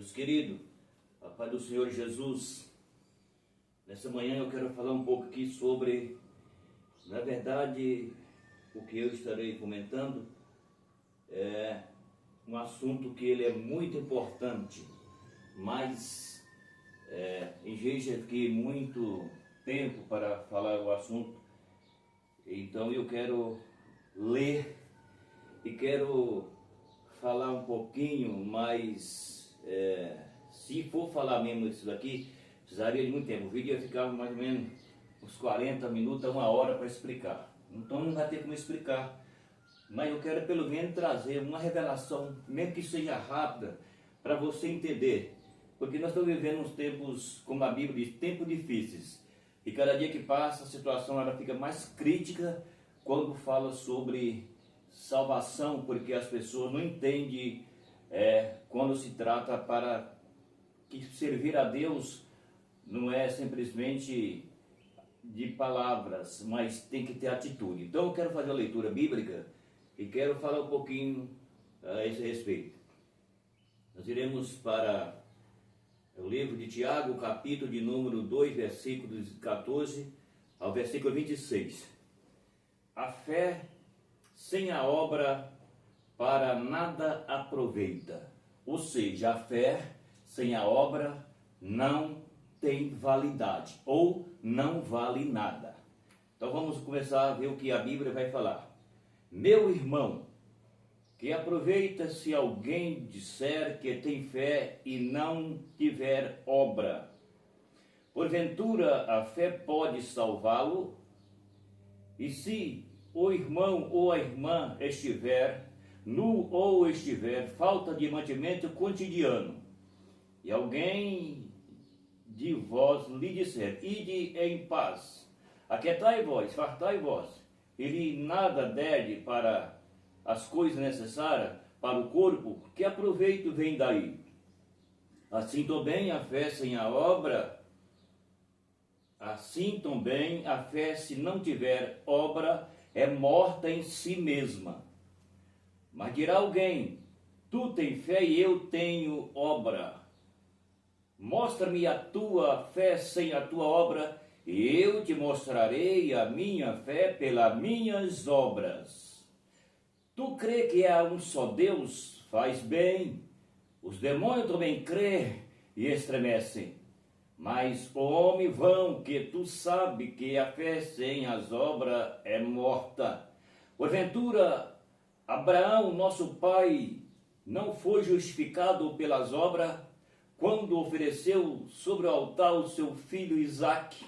Meus queridos, a paz do Senhor Jesus, nessa manhã eu quero falar um pouco aqui sobre, na verdade, o que eu estarei comentando é um assunto que ele é muito importante, mas exige aqui muito tempo para falar o assunto. Então eu quero ler e quero falar um pouquinho, mas se for falar mesmo isso daqui, precisaria de muito tempo. O vídeo ia ficar mais ou menos uns 40 minutos a 1 hora para explicar. Então não vai ter como explicar. Mas eu quero pelo menos trazer uma revelação, mesmo que seja rápida, para você entender. Porque nós estamos vivendo uns tempos, como a Bíblia diz, tempos difíceis. E cada dia que passa a situação ela fica mais crítica quando fala sobre salvação, porque as pessoas não entendem quando se trata para que servir a Deus não é simplesmente de palavras, mas tem que ter atitude. Então eu quero fazer a leitura bíblica e quero falar um pouquinho a esse respeito. Nós iremos para o livro de Tiago, capítulo de número 2, versículos 14 ao versículo 26. A fé sem a obra para nada aproveita. Ou seja, a fé sem a obra não tem validade ou não vale nada. Então vamos começar a ver o que a Bíblia vai falar. Meu irmão, que aproveita se alguém disser que tem fé e não tiver obra. Porventura a fé pode salvá-lo? E se o irmão ou a irmã estiver nu ou estiver falta de mantimento cotidiano, e alguém de vós lhe disser, ide em paz, aquietai-vos, fartai-vos, e lhe nada der para as coisas necessárias para o corpo, que aproveito vem daí? Assim também a fé sem a obra, assim também a fé se não tiver obra, é morta em si mesma. Mas dirá alguém, tu tens fé e eu tenho obra. Mostra-me a tua fé sem a tua obra, e eu te mostrarei a minha fé pelas minhas obras. Tu crê que há um só Deus? Faz bem. Os demônios também crêem e estremecem. Mas o homem vão, que tu sabe que a fé sem as obras é morta. Porventura, Abraão, nosso pai, não foi justificado pelas obras, quando ofereceu sobre o altar o seu filho Isaque.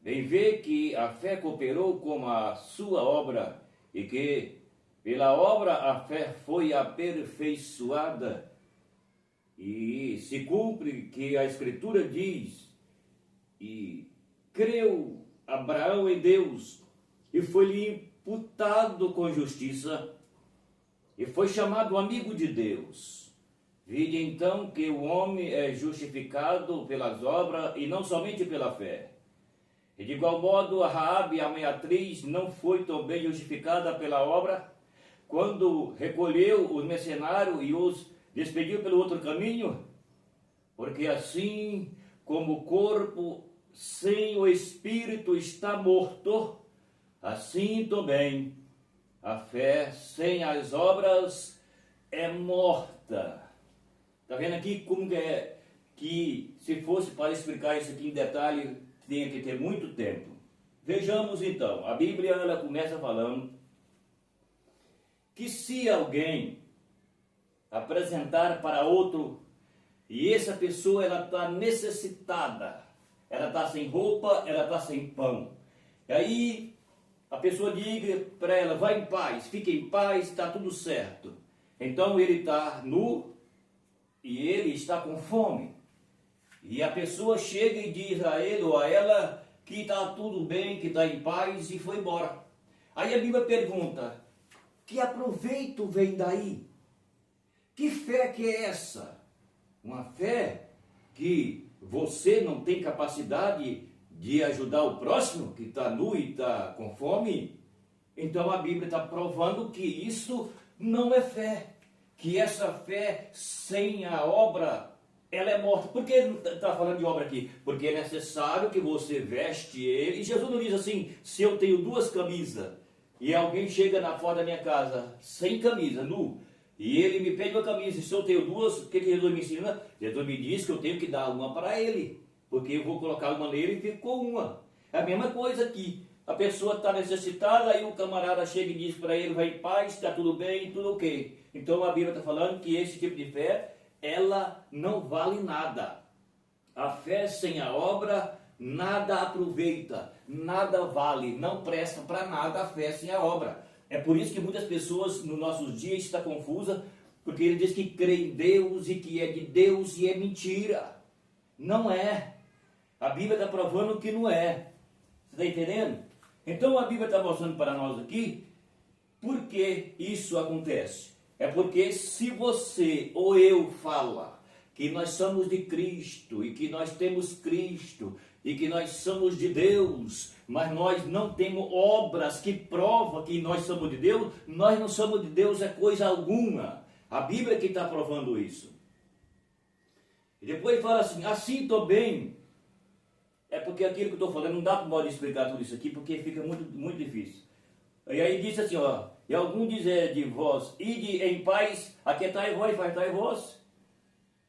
Bem vê que a fé cooperou com a sua obra, e que pela obra a fé foi aperfeiçoada. E se cumpre que a Escritura diz, e creu Abraão em Deus, e foi-lhe imputado com justiça, e foi chamado amigo de Deus. Vide então que o homem é justificado pelas obras e não somente pela fé. E de igual modo a Raabe, a meatriz, não foi também justificada pela obra, quando recolheu os mercenários e os despediu pelo outro caminho? Porque assim como o corpo sem o espírito está morto, assim também a fé sem as obras é morta. Está vendo aqui como que se fosse para explicar isso aqui em detalhe, tinha que ter muito tempo. Vejamos então, a Bíblia ela começa falando que se alguém apresentar para outro, e essa pessoa ela está necessitada, ela está sem roupa, ela está sem pão, e aí a pessoa diga para ela, vai em paz, fique em paz, está tudo certo. Então ele está nu e ele está com fome, e a pessoa chega e diz a ele ou a ela que está tudo bem, que está em paz, e foi embora. Aí a Bíblia pergunta, que aproveito vem daí? Que fé que é essa? Uma fé que você não tem capacidade de ajudar o próximo que está nu e está com fome? Então a Bíblia está provando que isso não é fé. Que essa fé sem a obra ela é morta. Por que está falando de obra aqui? Porque é necessário que você veste ele. E Jesus não diz assim, se eu tenho duas camisas e alguém chega na porta da minha casa sem camisa, nu, e ele me pede uma camisa, e se eu tenho duas, o que Jesus me ensina? Jesus me diz que eu tenho que dar uma para ele, porque eu vou colocar uma nele e ficou uma. É a mesma coisa aqui. A pessoa está necessitada, aí o camarada chega e diz para ele, vai em paz, está tudo bem, tudo ok. Então a Bíblia está falando que esse tipo de fé, ela não vale nada. A fé sem a obra nada aproveita, nada vale, não presta para nada a fé sem a obra. É por isso que muitas pessoas nos nossos dias estão confusas, porque ele diz que crê em Deus e que é de Deus e é mentira. Não é. A Bíblia está provando que não é. Você está entendendo? Então a Bíblia está mostrando para nós aqui por que isso acontece. É porque se você ou eu fala que nós somos de Cristo e que nós temos Cristo e que nós somos de Deus, mas nós não temos obras que provam que nós somos de Deus, nós não somos de Deus é coisa alguma. A Bíblia é que está provando isso. E depois fala assim também, é porque aquilo que eu estou falando, não dá para explicar tudo isso aqui, porque fica muito difícil. E aí diz assim, ó, e algum dizer de vós, ide em paz, aquietai-vos e fartai-vos,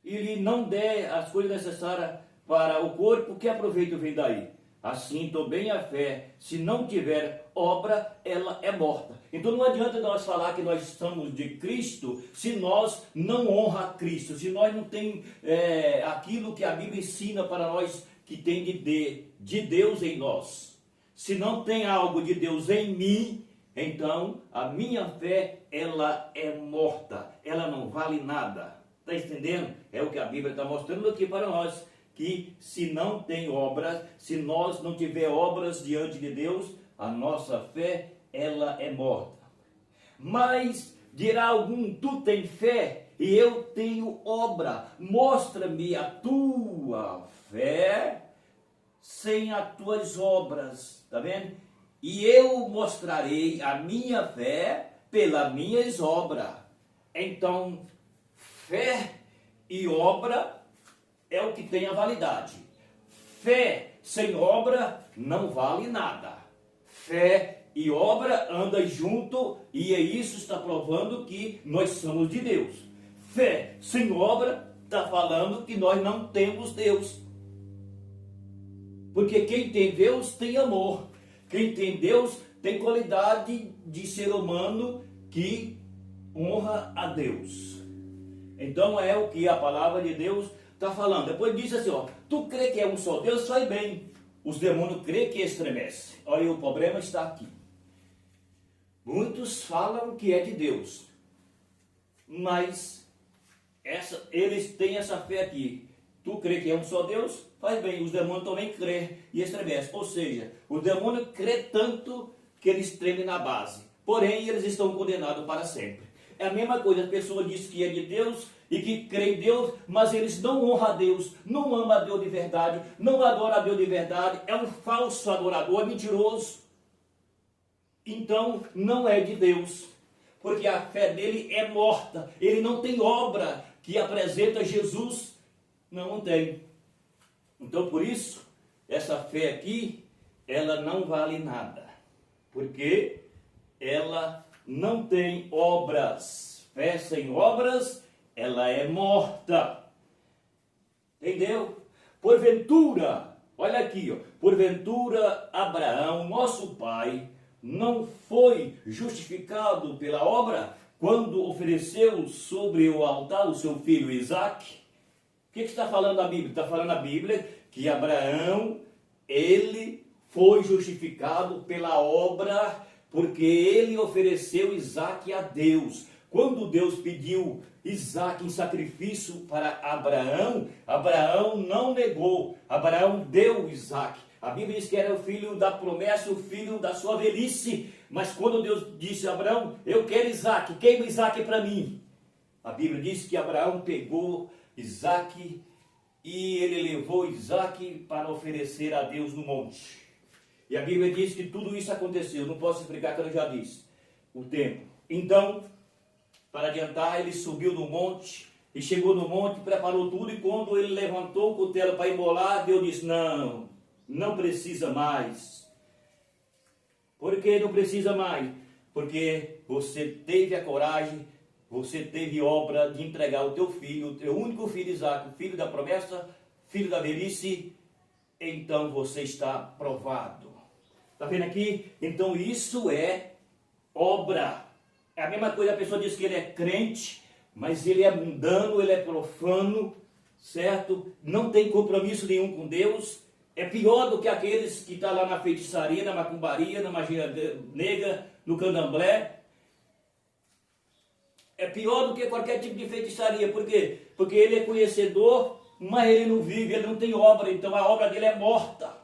e lhe não der as coisas necessárias para o corpo, que aproveito vem daí? Assim também a fé, se não tiver obra, ela é morta. Então não adianta nós falar que nós estamos de Cristo, se nós não honra Cristo, se nós não tem aquilo que a Bíblia ensina para nós, que tem de Deus em nós. Se não tem algo de Deus em mim, então a minha fé, ela é morta, ela não vale nada. Está entendendo? É o que a Bíblia está mostrando aqui para nós, que se não tem obras, se nós não tiver obras diante de Deus, a nossa fé, ela é morta. Mas dirá algum, tu tens fé e eu tenho obra, mostra-me a tua fé sem as tuas obras, está vendo? E eu mostrarei a minha fé pelas minhas obras. Então, fé e obra é o que tem a validade. Fé sem obra não vale nada. Fé e obra andam junto e isso está provando que nós somos de Deus. Fé sem obra está falando que nós não temos Deus. Porque quem tem Deus tem amor. Quem tem Deus tem qualidade de ser humano que honra a Deus. Então é o que a palavra de Deus está falando. Depois diz assim, ó, tu crê que é um só Deus, faz bem. Os demônios crê que estremece. Olha, o problema está aqui. Muitos falam que é de Deus, mas eles têm essa fé aqui. Tu crê que é um só Deus, faz bem. Os demônios também crê e estremece. Ou seja, o demônio crê tanto que eles tremem na base. Porém, eles estão condenados para sempre. É a mesma coisa, a pessoa diz que é de Deus e que crê em Deus, mas eles não honram a Deus, não amam a Deus de verdade, não adoram a Deus de verdade, é um falso adorador, é mentiroso. Então, não é de Deus, porque a fé dele é morta, ele não tem obra que apresenta Jesus, não tem. Então, por isso, essa fé aqui, ela não vale nada, porque ela não tem obras. Fé sem obras, ela é morta. Entendeu? Porventura, olha aqui, ó, porventura Abraão, nosso pai, não foi justificado pela obra quando ofereceu sobre o altar o seu filho Isaque? O que está falando a Bíblia? Está falando a Bíblia que Abraão, ele foi justificado pela obra porque ele ofereceu Isaque a Deus. Quando Deus pediu Isaque em sacrifício para Abraão, Abraão não negou, Abraão deu Isaque. A Bíblia diz que era o filho da promessa, o filho da sua velhice. Mas quando Deus disse a Abraão, eu quero Isaque, queima Isaque para mim. A Bíblia diz que Abraão pegou Isaque e ele levou Isaque para oferecer a Deus no monte. E a Bíblia diz que tudo isso aconteceu. Não posso explicar, que eu já disse o tempo. Então, para adiantar, ele subiu no monte e chegou no monte, preparou tudo, e quando ele levantou o cutelo para imolar, Deus disse, não, não precisa mais. Por que não precisa mais? Porque você teve a coragem, você teve obra de entregar o teu filho, o teu único filho Isaque, filho da promessa, filho da velhice, então você está aprovado. Está vendo aqui? Então isso é obra. É a mesma coisa, a pessoa diz que ele é crente, mas ele é mundano, ele é profano, certo? Não tem compromisso nenhum com Deus. É pior do que aqueles que estão lá na feitiçaria, na macumbaria, na magia negra, no candomblé. É pior do que qualquer tipo de feitiçaria. Por quê? Porque ele é conhecedor, mas ele não vive, ele não tem obra. Então a obra dele é morta.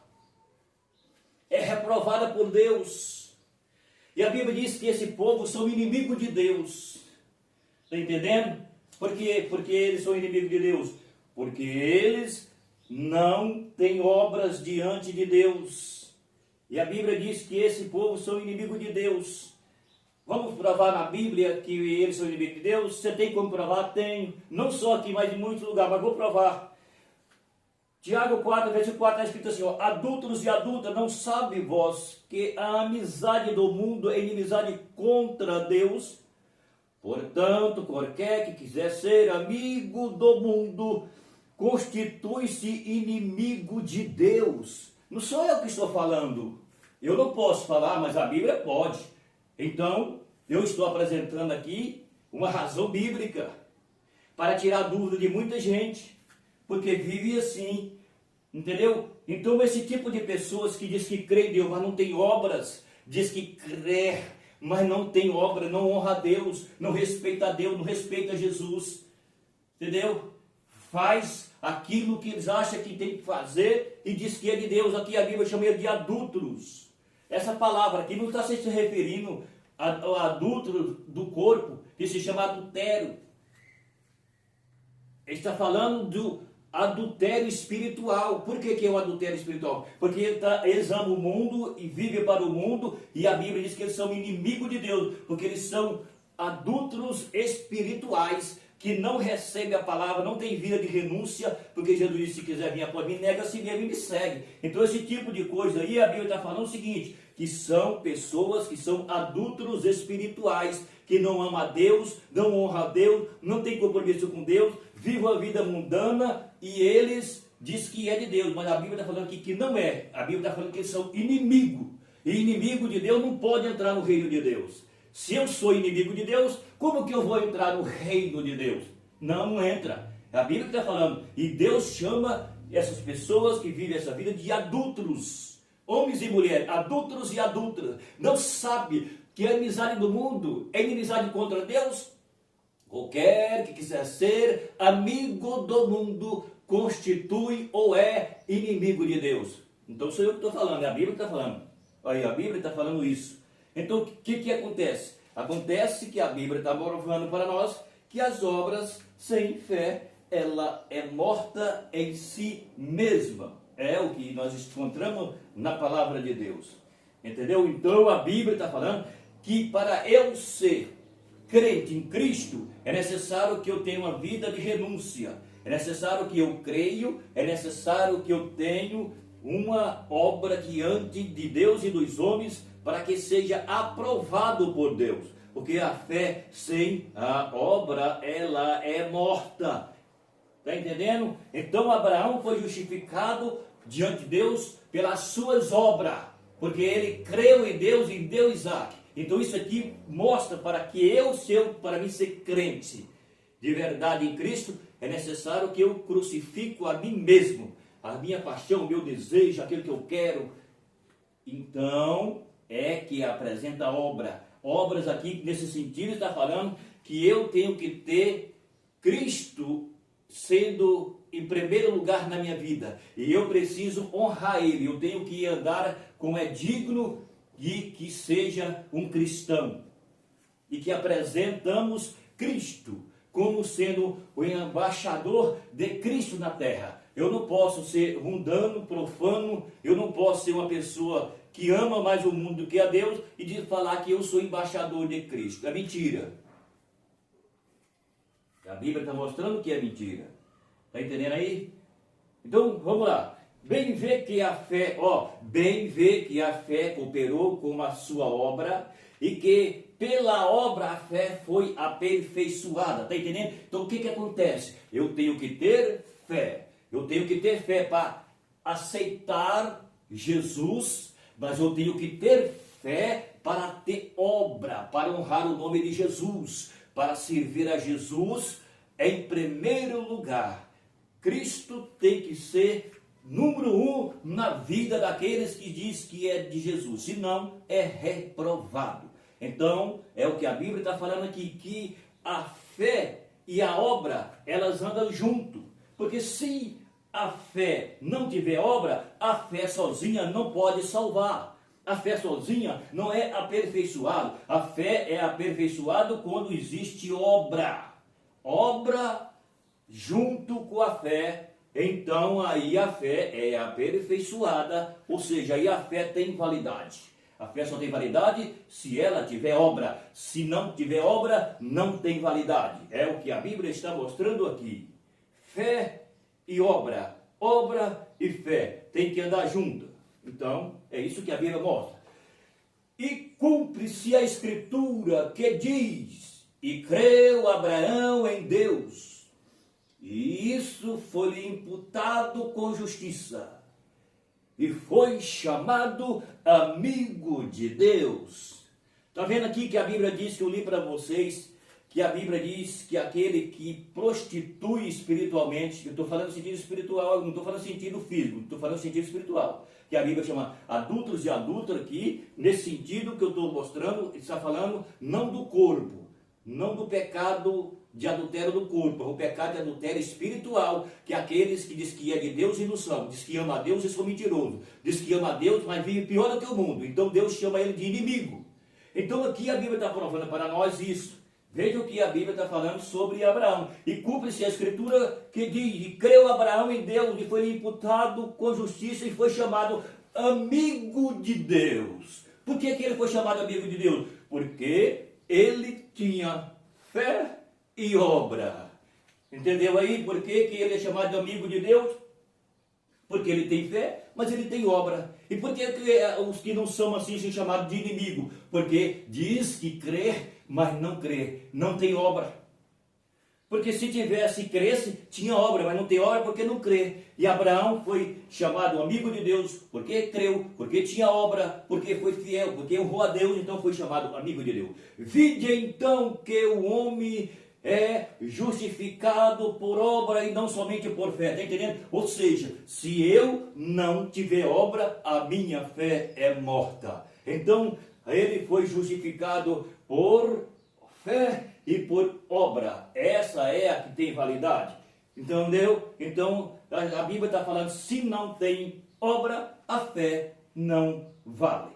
É reprovada por Deus. E a Bíblia diz que esse povo são inimigos de Deus. Está entendendo? Por quê? Porque eles são inimigos de Deus. Porque eles não têm obras diante de Deus. E a Bíblia diz que esse povo são inimigos de Deus. Vamos provar na Bíblia que eles são inimigos de Deus? Você tem como provar? Tenho. Não só aqui, mas em muitos lugares, mas vou provar. Tiago 4, versículo 4 está escrito assim, ó, adúlteros e adúlteras, não sabe vós que a amizade do mundo é inimizade contra Deus? Portanto, qualquer que quiser ser amigo do mundo, constitui-se inimigo de Deus. Não sou eu que estou falando. Eu não posso falar, mas a Bíblia pode. Então, eu estou apresentando aqui uma razão bíblica para tirar a dúvida de muita gente. Porque vive assim, entendeu? Então esse tipo de pessoas que diz que crê em Deus, mas não tem obras, diz que crê, mas não tem obra, não honra a Deus, não respeita a Deus, não respeita Jesus, entendeu? Faz aquilo que eles acham que tem que fazer e diz que é de Deus. Aqui a Bíblia chama ele de adúlteros. Essa palavra aqui não está se referindo ao adúltero do corpo, que se chama adultério. Ele está falando do adultério espiritual. Por que é o adultério espiritual? Porque eles amam o mundo e vivem para o mundo, e a Bíblia diz que eles são inimigos de Deus, porque eles são adúlteros espirituais, que não recebem a palavra, não tem vida de renúncia, porque Jesus disse, se quiser vir após mim, nega-se mesmo e me segue. Então esse tipo de coisa aí, a Bíblia está falando o seguinte, que são pessoas que são adúlteros espirituais, que não amam a Deus, não honram a Deus, não tem compromisso com Deus, vivem a vida mundana, e eles diz que é de Deus, mas a Bíblia está falando aqui que não é. A Bíblia está falando que eles são inimigos. E inimigo de Deus não pode entrar no reino de Deus. Se eu sou inimigo de Deus, como que eu vou entrar no reino de Deus? Não entra. A Bíblia está falando. E Deus chama essas pessoas que vivem essa vida de adúlteros. Homens e mulheres, adúlteros e adúlteras. Não sabe que a amizade do mundo é inimizade contra Deus? Qualquer que quiser ser amigo do mundo constitui ou é inimigo de Deus. Então sou eu que estou falando, é a Bíblia que está falando. Aí a Bíblia está falando isso. Então o que acontece? Acontece que a Bíblia está provando para nós que as obras sem fé, ela é morta em si mesma. É o que nós encontramos na palavra de Deus. Entendeu? Então a Bíblia está falando que para eu ser crente em Cristo, é necessário que eu tenha uma vida de renúncia. É necessário que eu creio, é necessário que eu tenha uma obra diante de Deus e dos homens, para que seja aprovado por Deus. Porque a fé sem a obra, ela é morta. Está entendendo? Então Abraão foi justificado diante de Deus pelas suas obras, porque ele creu em Deus e deu Isaque. Então isso aqui mostra para mim ser crente de verdade em Cristo, é necessário que eu crucifico a mim mesmo, a minha paixão, o meu desejo, aquilo que eu quero. Então é que apresenta obra. Obras aqui, nesse sentido, está falando que eu tenho que ter Cristo sendo em primeiro lugar na minha vida. E eu preciso honrar Ele. Eu tenho que andar como é digno de que seja um cristão. E que apresentamos Cristo como sendo o embaixador de Cristo na terra. Eu não posso ser mundano, profano, eu não posso ser uma pessoa que ama mais o mundo do que a Deus e de falar que eu sou embaixador de Cristo. É mentira. A Bíblia está mostrando que é mentira. Está entendendo aí? Então, vamos lá. Bem vê que a fé, bem vê que a fé cooperou com a sua obra e que pela obra a fé foi aperfeiçoada. Está entendendo? Então, o que acontece? Eu tenho que ter fé. Eu tenho que ter fé para aceitar Jesus, mas eu tenho que ter fé para ter obra, para honrar o nome de Jesus, para servir a Jesus em primeiro lugar. Cristo tem que ser número 1 na vida daqueles que diz que é de Jesus, senão é reprovado. Então, é o que a Bíblia está falando aqui, que a fé e a obra, elas andam junto, porque se a fé não tiver obra, a fé sozinha não pode salvar. A fé sozinha não é aperfeiçoada. A fé é aperfeiçoada quando existe obra. Obra junto com a fé, então aí a fé é aperfeiçoada, ou seja, aí a fé tem validade. A fé só tem validade se ela tiver obra. Se não tiver obra, não tem validade. É o que a Bíblia está mostrando aqui. Fé e obra. Obra e fé tem que andar junto. Então, é isso que a Bíblia mostra. E cumpre-se a Escritura que diz: e creu Abraão em Deus, e isso foi-lhe imputado com justiça, e foi chamado amigo de Deus. Está vendo aqui que a Bíblia diz, que eu li para vocês, que a Bíblia diz que aquele que prostitui espiritualmente, eu estou falando sentido espiritual, não estou falando sentido físico, estou falando sentido espiritual, que a Bíblia chama adúlteros e adúlteras aqui, nesse sentido que eu estou mostrando, está falando não do corpo, não do pecado de adultério do corpo, é o pecado de adultério espiritual, que é aqueles que diz que é de Deus e não são, diz que ama a Deus e são mentirosos, diz que ama a Deus, mas vive pior do que o mundo, então Deus chama ele de inimigo. Então aqui a Bíblia está provando para nós isso. Veja o que a Bíblia está falando sobre Abraão. E cumpre-se a Escritura que diz: e creu Abraão em Deus, e foi imputado com justiça, e foi chamado amigo de Deus. Por que ele foi chamado amigo de Deus? Porque ele tinha fé e obra. Entendeu aí por que ele é chamado de amigo de Deus? Porque ele tem fé, mas ele tem obra. E por que os que não são assim são chamados de inimigo? Porque diz que crê, mas não crê, não tem obra. Porque se tivesse, cresce, tinha obra, mas não tem obra porque não crê. E Abraão foi chamado amigo de Deus porque creu, porque tinha obra, porque foi fiel, porque honrou a Deus, então foi chamado amigo de Deus. Vide então que o homem é justificado por obra e não somente por fé, está entendendo? Ou seja, se eu não tiver obra, a minha fé é morta. Então, ele foi justificado por fé e por obra. Essa é a que tem validade. Entendeu? Então, a Bíblia está falando, se não tem obra, a fé não vale.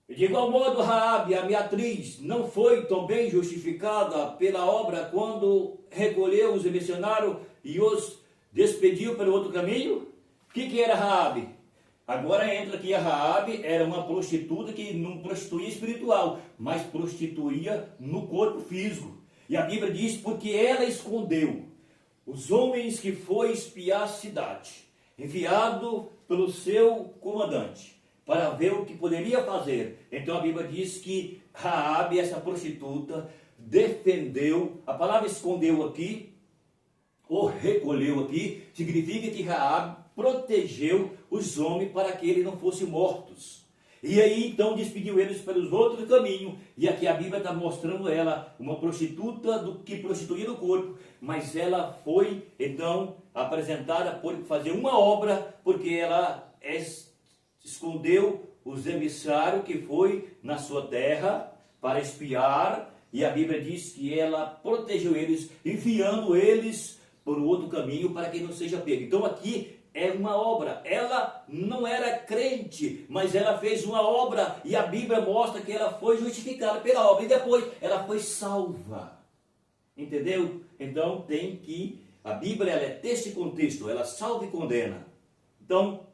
De igual modo, Raabe, a Beatriz, não foi também justificada pela obra quando recolheu os missionários e os despediu pelo outro caminho? O que era Raabe? Agora entra aqui, a Raabe era uma prostituta que não prostituía espiritual, mas prostituía no corpo físico. E a Bíblia diz, porque ela escondeu os homens que foi espiar a cidade, enviado pelo seu comandante, para ver o que poderia fazer. Então a Bíblia diz que Raabe, essa prostituta, defendeu, a palavra escondeu aqui, ou recolheu aqui, significa que Raabe protegeu os homens para que eles não fossem mortos. E aí então despediu eles pelos outros caminhos. E aqui a Bíblia está mostrando ela, uma prostituta que prostituía no corpo, mas ela foi então apresentada por fazer uma obra, porque ela escondeu os emissários que foi na sua terra para espiar, e a Bíblia diz que ela protegeu eles, enviando eles por outro caminho para que não seja pego. Então aqui é uma obra. Ela não era crente, mas ela fez uma obra, e a Bíblia mostra que ela foi justificada pela obra, e depois ela foi salva. Entendeu? Então tem que, a Bíblia ela é desse contexto, ela salva e condena. Então,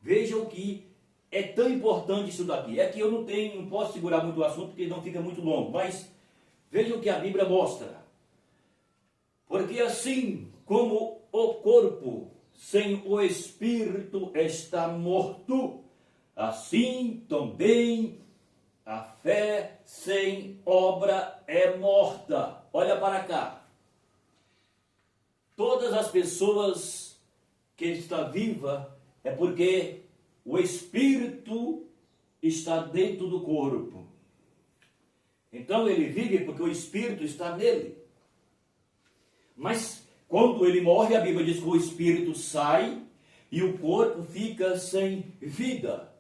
vejam que é tão importante isso daqui. É que eu não posso segurar muito o assunto, porque não fica muito longo, mas vejam o que a Bíblia mostra. Porque assim como o corpo sem o espírito está morto, assim também a fé sem obra é morta. Olha para cá. Todas as pessoas que estão vivas é porque o espírito está dentro do corpo. Então ele vive porque o espírito está nele. Mas quando ele morre, a Bíblia diz que o espírito sai e o corpo fica sem vida.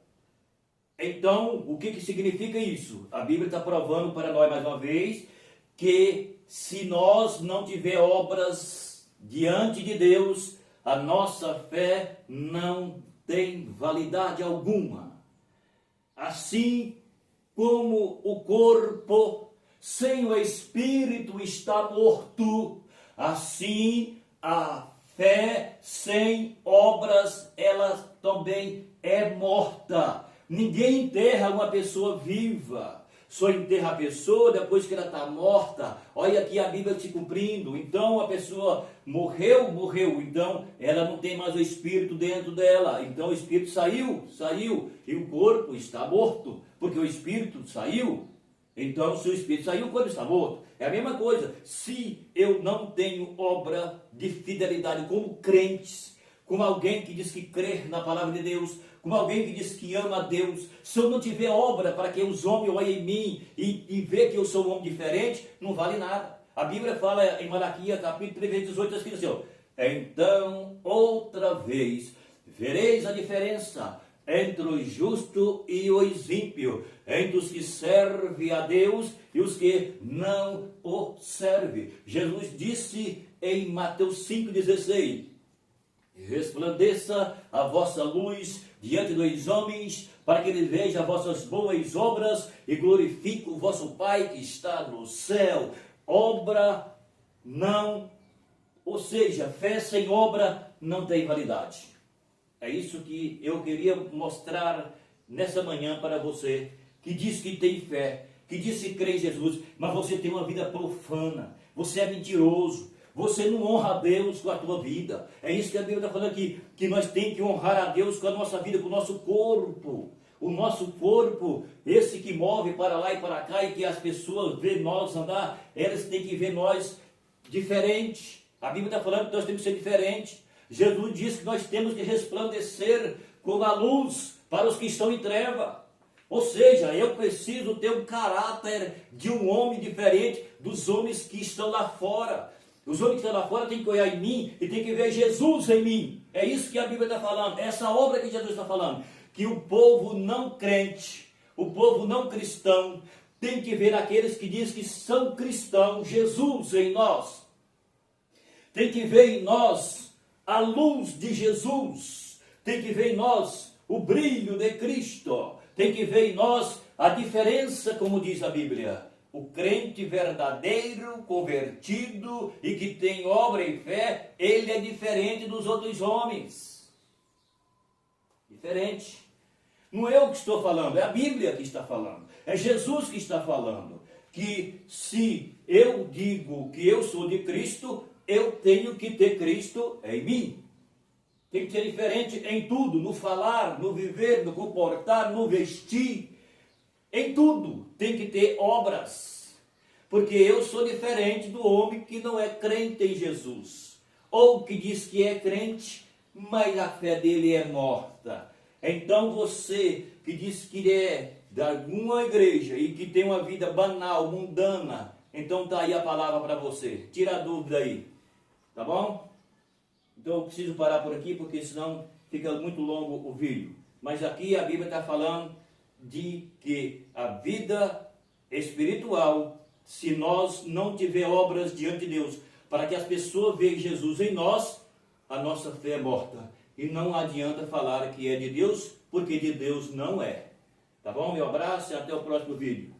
Então, o que significa isso? A Bíblia está provando para nós mais uma vez que se nós não tiver obras diante de Deus, a nossa fé não tem validade alguma. Assim como o corpo sem o espírito está morto, assim a fé sem obras, ela também é morta. Ninguém enterra uma pessoa viva, só enterra a pessoa depois que ela está morta. Olha aqui a Bíblia se cumprindo. Então a pessoa morreu, então ela não tem mais o espírito dentro dela. Então o espírito saiu, e o corpo está morto, porque o espírito saiu. Então se o espírito saiu, o corpo está morto. É a mesma coisa. Se eu não tenho obra de fidelidade como crentes, como alguém que diz que crê na palavra de Deus, como alguém que diz que ama a Deus, se eu não tiver obra para que os homens olhem em mim e vejam que eu sou um homem diferente, não vale nada. A Bíblia fala em Malaquias, capítulo 3, 18, escrito assim, ó, então, outra vez, vereis a diferença entre o justo e os ímpios, entre os que servem a Deus e os que não o servem. Jesus disse em Mateus 5,16, resplandeça a vossa luz diante dos homens, para que eles vejam as vossas boas obras e glorifiquem o vosso Pai que está no céu. Obra não, ou seja, fé sem obra não tem validade. É isso que eu queria mostrar nessa manhã para você, que diz que tem fé, que diz que crê em Jesus, mas você tem uma vida profana, você é mentiroso, você não honra a Deus com a tua vida. É isso que a Bíblia está falando aqui, que nós temos que honrar a Deus com a nossa vida, com o nosso corpo. O nosso corpo, esse que move para lá e para cá, e que as pessoas veem nós andar, elas têm que ver nós diferente. A Bíblia está falando que nós temos que ser diferentes. Jesus disse que nós temos que resplandecer como a luz para os que estão em treva. Ou seja, eu preciso ter um caráter de um homem diferente dos homens que estão lá fora. Os homens que estão lá fora têm que olhar em mim e têm que ver Jesus em mim. É isso que a Bíblia está falando, essa obra que Jesus está falando. Que o povo não crente, o povo não cristão, tem que ver aqueles que dizem que são cristãos, Jesus em nós. Tem que ver em nós a luz de Jesus. Tem que ver em nós o brilho de Cristo. Tem que ver em nós a diferença, como diz a Bíblia. O crente verdadeiro, convertido e que tem obra e fé, ele é diferente dos outros homens. Diferente. Não é eu que estou falando, é a Bíblia que está falando. É Jesus que está falando. Que se eu digo que eu sou de Cristo, eu tenho que ter Cristo em mim. Tem que ser diferente em tudo, no falar, no viver, no comportar, no vestir. Em tudo tem que ter obras, porque eu sou diferente do homem que não é crente em Jesus, ou que diz que é crente, mas a fé dele é morta. Então você que diz que é de alguma igreja e que tem uma vida banal, mundana, então está aí a palavra para você. Tira a dúvida aí, tá bom? Então eu preciso parar por aqui, porque senão fica muito longo o vídeo. Mas aqui a Bíblia está falando de que a vida espiritual, se nós não tiver obras diante de Deus, para que as pessoas vejam Jesus em nós, a nossa fé é morta. E não adianta falar que é de Deus, porque de Deus não é. Tá bom? Meu abraço e até o próximo vídeo.